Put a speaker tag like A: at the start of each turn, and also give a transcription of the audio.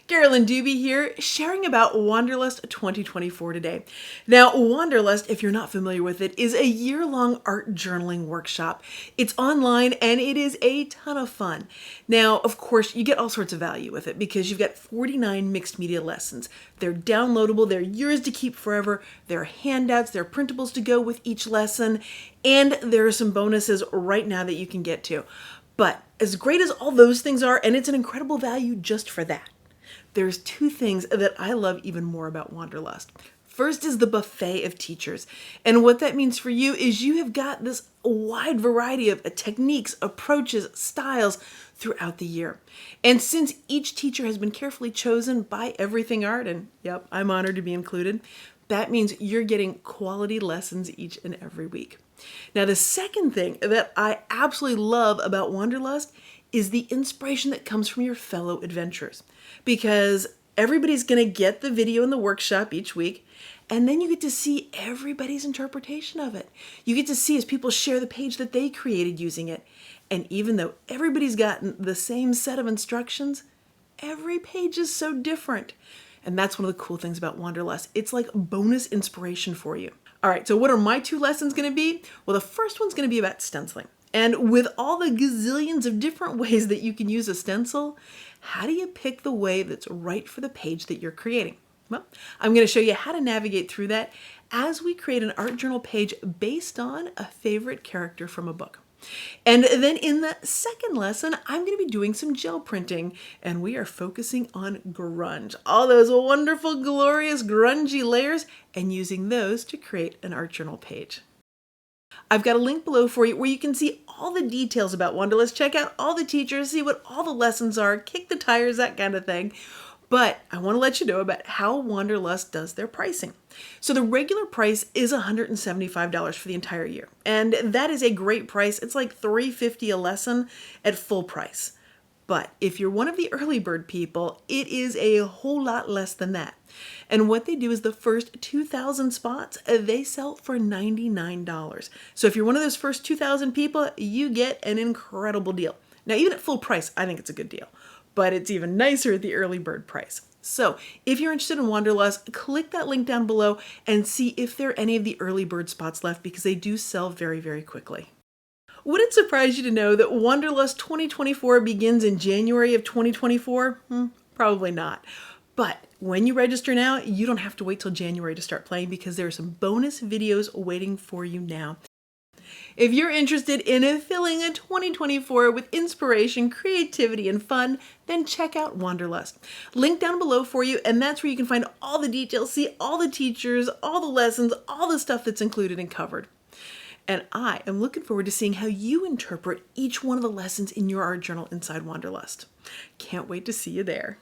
A: Carolyn Dube here, sharing about Wanderlust 2024 today. Now, Wanderlust, if you're not familiar with it, is a year-long art journaling workshop. It's online and it is a ton of fun. Now, of course, you get all sorts of value with it because you've got 49 mixed media lessons. They're downloadable, they're yours to keep forever, there are handouts, there are printables to go with each lesson, and there are some bonuses right now that you can get to. But as great as all those things are, and it's an incredible value just for that, there's two things that I love even more about Wanderlust. First is the buffet of teachers. And what that means for you is you have got this wide variety of techniques, approaches, styles throughout the year. And since each teacher has been carefully chosen by Everything Art, and yep, I'm honored to be included, that means you're getting quality lessons each and every week. Now, the second thing that I absolutely love about Wanderlust is the inspiration that comes from your fellow adventurers, because everybody's going to get the video in the workshop each week, and then you get to see everybody's interpretation of it. You get to see as people share the page that they created using it. And even though everybody's gotten the same set of instructions, every page is so different. And that's one of the cool things about Wanderlust. It's like bonus inspiration for you. All right, so what are my two lessons going to be? Well, the first one's going to be about stenciling. And with all the gazillions of different ways that you can use a stencil, how do you pick the way that's right for the page that you're creating? Well, I'm going to show you how to navigate through that as we create an art journal page based on a favorite character from a book. And then in the second lesson, I'm going to be doing some gel printing, and we are focusing on grunge, all those wonderful, glorious, grungy layers, and using those to create an art journal page. I've got a link below for you where you can see all the details about Wanderlust, check out all the teachers, see what all the lessons are, kick the tires, that kind of thing. But I want to let you know about how Wanderlust does their pricing. So the regular price is $175 for the entire year. And that is a great price. It's like $350 a lesson at full price. But if you're one of the early bird people, it is a whole lot less than that. And what they do is the first 2,000 spots, they sell for $99. So if you're one of those first 2,000 people, you get an incredible deal. Now, even at full price, I think it's a good deal. But it's even nicer at the early bird price. So if you're interested in Wanderlust, click that link down below and see if there are any of the early bird spots left, because they do sell very, very quickly. Would it surprise you to know that Wanderlust 2024 begins in January of 2024? Probably not. But when you register now, you don't have to wait till January to start playing, because there are some bonus videos waiting for you now. If you're interested in filling a 2024 with inspiration, creativity, and fun, then check out Wanderlust. Link down below for you, and that's where you can find all the details, see all the teachers, all the lessons, all the stuff that's included and covered. And I am looking forward to seeing how you interpret each one of the lessons in your art journal inside Wanderlust. Can't wait to see you there.